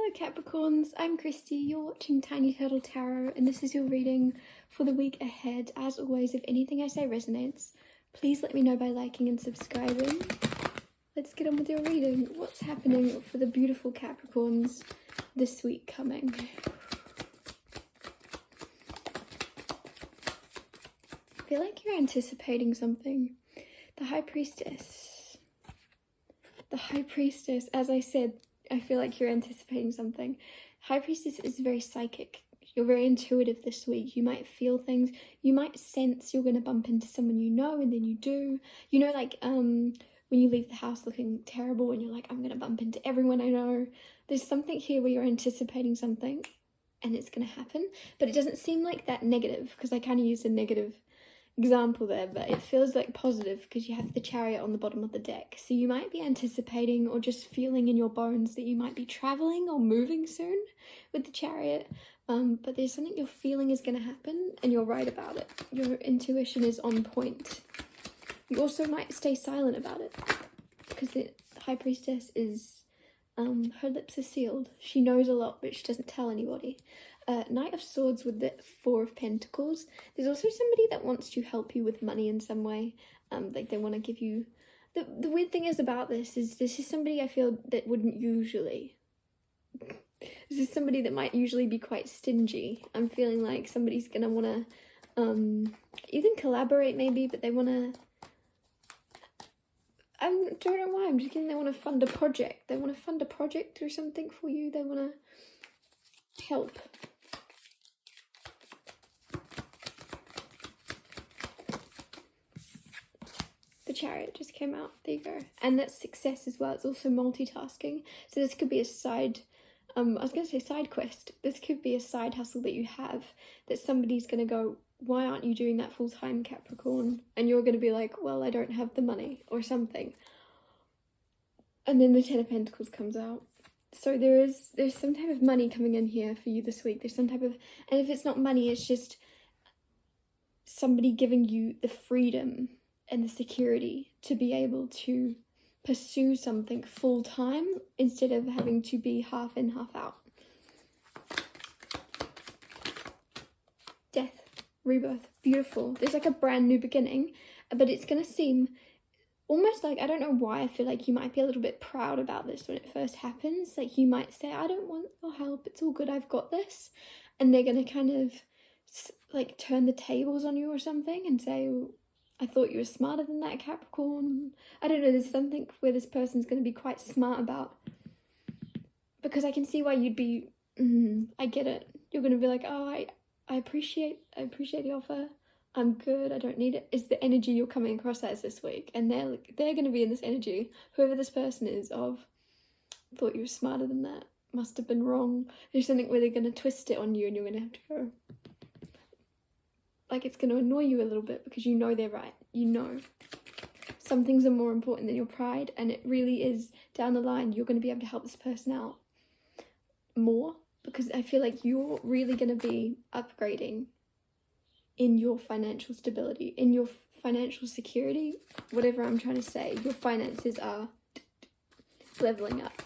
Hello Capricorns, I'm Christy, you're watching Tiny Turtle Tarot and this is your reading for the week ahead. As always, if anything I say resonates, please let me know by liking and subscribing. Let's get on with your reading. What's happening for the beautiful Capricorns this week coming? I feel like you're anticipating something. The High Priestess. The High Priestess, as I said, I feel like you're anticipating something. High Priestess is very psychic. You're very intuitive this week. You might feel things. You might sense you're going to bump into someone you know, and then you do. You know, like when you leave the house looking terrible and you're like, I'm going to bump into everyone I know. There's something here where you're anticipating something and it's going to happen. But it doesn't seem like that negative, because I kind of used a negative example there, but it feels like positive because you have the Chariot on the bottom of the deck. So you might be anticipating or just feeling in your bones that you might be traveling or moving soon with the Chariot, but there's something you're feeling is going to happen and you're right about it. Your intuition is on point. You also might stay silent about it because the High Priestess is her lips are sealed. She knows a lot but she doesn't tell anybody. Knight of Swords with the Four of Pentacles. There's also somebody that wants to help you with money in some way. Like they want to give you... The weird thing is about this is somebody I feel that wouldn't usually... This is somebody that might usually be quite stingy. I'm feeling like somebody's going to want to even collaborate maybe, but they want to... I don't know why, I'm just getting they want to fund a project. They want to fund a project or something for you. They want to help. The Chariot just came out. There you go. And that's success as well. It's also multitasking. So this could be a side, I was going to say side quest. This could be a side hustle that you have that somebody's going to go, why aren't you doing that full time, Capricorn? And you're going to be like, well, I don't have the money or something. And then the Ten of Pentacles comes out. So there's some type of money coming in here for you this week. There's some type of, and if it's not money, it's just somebody giving you the freedom and the security to be able to pursue something full time instead of having to be half in, half out. Death, rebirth, beautiful. There's like a brand new beginning, but it's going to seem almost like, I don't know why, I feel like you might be a little bit proud about this when it first happens. Like you might say, I don't want your help, it's all good, I've got this. And they're going to kind of like turn the tables on you or something and say, I thought you were smarter than that, Capricorn. I don't know, there's something where this person's going to be quite smart about. Because I can see why you'd be, I get it. You're going to be like, oh, I appreciate the offer. I'm good, I don't need it. Is the energy you're coming across as this week. And they're going to be in this energy, whoever this person is, of, thought you were smarter than that. Must have been wrong. There's something where they're going to twist it on you and you're going to have to go. Like it's going to annoy you a little bit because you know they're right. You know. Some things are more important than your pride, and it really is down the line you're going to be able to help this person out more, because I feel like you're really going to be upgrading in your financial stability, in your financial security, whatever I'm trying to say. Your finances are leveling up.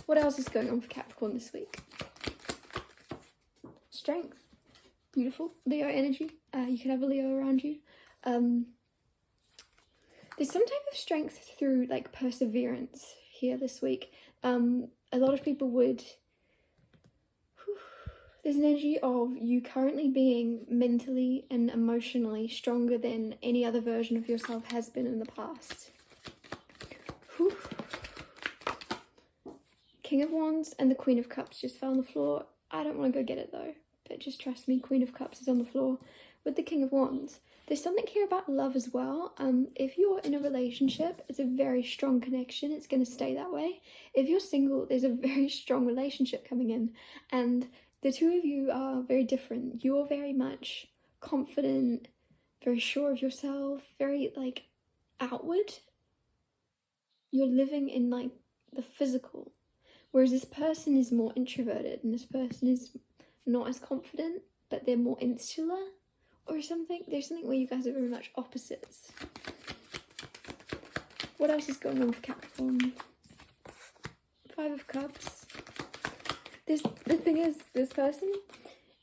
What else is going on for Capricorn this week? Strength. Beautiful. Leo energy. You can have a Leo around you. There's some type of strength through like perseverance here this week. A lot of people would... There's an energy of you currently being mentally and emotionally stronger than any other version of yourself has been in the past. Whew. King of Wands and the Queen of Cups just fell on the floor. I don't want to go get it though. But just trust me, Queen of Cups is on the floor with the King of Wands. There's something here about love as well. If you're in a relationship, it's a very strong connection. It's going to stay that way. If you're single, there's a very strong relationship coming in. And the two of you are very different. You're very much confident, very sure of yourself, very like outward. You're living in like the physical. Whereas this person is more introverted and this person is not as confident, but they're more insular or something. There's something where you guys are very much opposites. What else is going on for Capricorn? Five of Cups. the thing is, this person,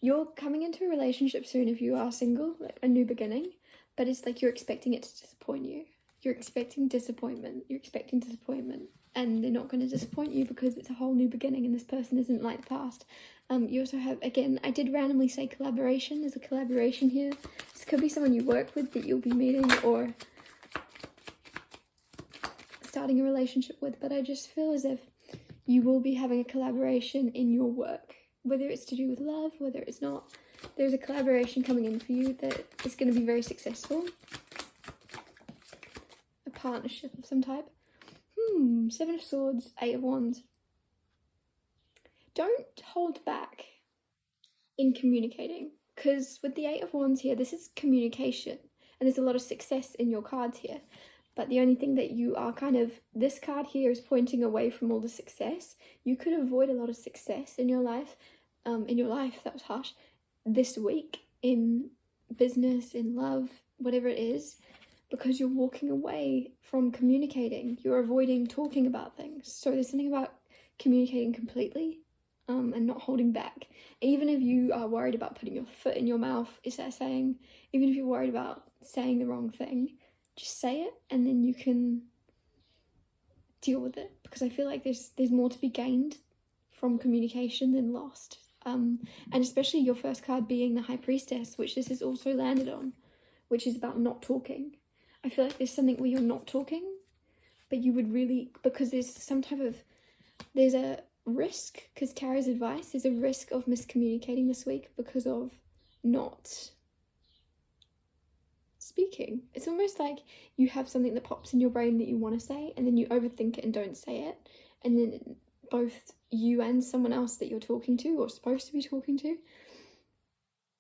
you're coming into a relationship soon if you are single, like a new beginning, but it's like you're expecting it to disappoint you. You're expecting disappointment. And they're not going to disappoint you because it's a whole new beginning and this person isn't like the past. You also have, again, I did randomly say collaboration. There's a collaboration here. This could be someone you work with that you'll be meeting or starting a relationship with, but I just feel as if you will be having a collaboration in your work, whether it's to do with love, whether it's not. There's a collaboration coming in for you that is going to be very successful. A partnership of some type. 7 of Swords, 8 of Wands. Don't hold back in communicating, because with the 8 of Wands here, this is communication, and there's a lot of success in your cards here. But the only thing that you are this card here is pointing away from all the success. You could avoid a lot of success in your life, that was harsh, this week, in business, in love, whatever it is, because you're walking away from communicating. You're avoiding talking about things. So there's something about communicating completely and not holding back. Even if you are worried about putting your foot in your mouth, is that saying? Even if you're worried about saying the wrong thing, just say it and then you can deal with it. Because I feel like there's more to be gained from communication than lost. And especially your first card being the High Priestess, which this is also landed on, which is about not talking. I feel like there's something where you're not talking, but you would really, because there's a risk, because Tarot's advice is a risk of miscommunicating this week because of not speaking. It's almost like you have something that pops in your brain that you want to say, and then you overthink it and don't say it, and then both you and someone else that you're talking to or supposed to be talking to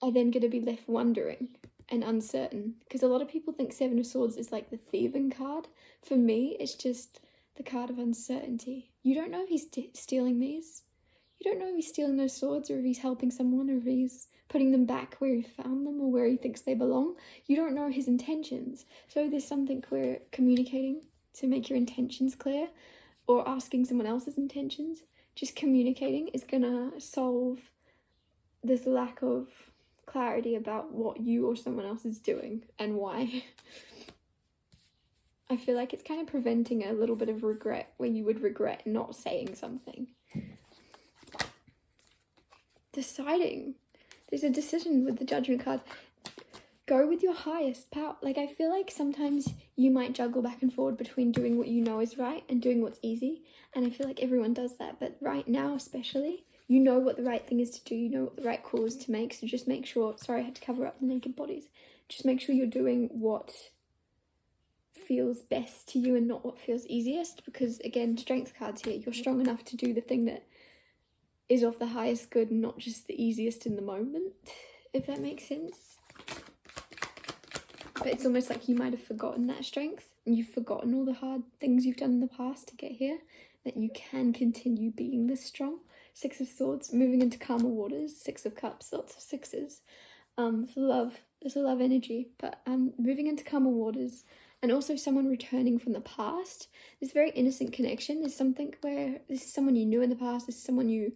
are then going to be left wondering and uncertain, because a lot of people think 7 of Swords is like the thieving card. For me, it's just the card of uncertainty. You don't know if he's stealing these. You don't know if he's stealing those swords, or if he's helping someone, or if he's putting them back where he found them or where he thinks they belong. You don't know his intentions. So there's something where communicating to make your intentions clear, or asking someone else's intentions, just communicating is gonna solve this lack of clarity about what you or someone else is doing and why. I feel like it's kind of preventing a little bit of regret, when you would regret not saying something. Deciding. There's a decision with the Judgment card. Go with your highest power. Like, I feel like sometimes you might juggle back and forward between doing what you know is right and doing what's easy. And I feel like everyone does that. But right now especially, you know what the right thing is to do. You know what the right call is to make. So just make sure, sorry I had to cover up the naked bodies. Just make sure you're doing what feels best to you and not what feels easiest. Because again, strength cards here. You're strong enough to do the thing that is of the highest good, and not just the easiest in the moment, if that makes sense. But it's almost like you might have forgotten that strength, and you've forgotten all the hard things you've done in the past to get here, that you can continue being this strong. 6 of Swords, moving into calmer waters. 6 of Cups, lots of sixes. Love, there's a love energy, but moving into calmer waters, and also someone returning from the past. This very innocent connection. There's something where this is someone you knew in the past, this is someone you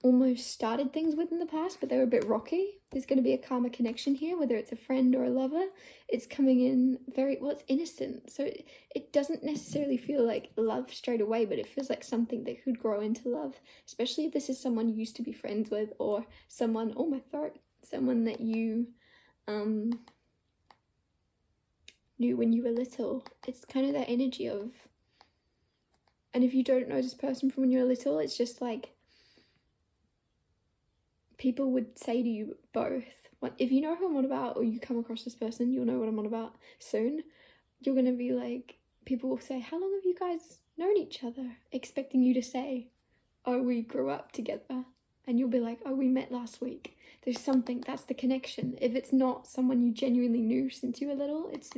almost started things with in the past, but they were a bit rocky. There's going to be a calmer connection here, whether it's a friend or a lover. It's coming in it's innocent. So it doesn't necessarily feel like love straight away, but it feels like something that could grow into love, especially if this is someone you used to be friends with, or someone, someone that you knew when you were little. It's kind of that energy of, and if you don't know this person from when you were little, it's just like, people would say to you both, if you know who I'm on about, or you come across this person, you'll know what I'm on about soon. You're going to be like, people will say, how long have you guys known each other? Expecting you to say, oh, we grew up together. And you'll be like, oh, we met last week. There's something, that's the connection. If it's not someone you genuinely knew since you were little, it's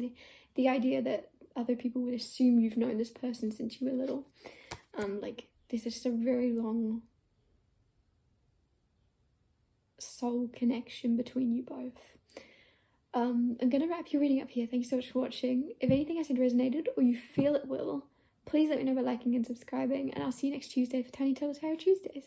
the idea that other people would assume you've known this person since you were little. There's just a very long soul connection between you both. I'm gonna wrap your reading up here. Thank you so much for watching. If anything I said resonated, or you feel it will, please let me know by liking and subscribing, and I'll see you next Tuesday for Tiny Tell Tarot Tuesdays.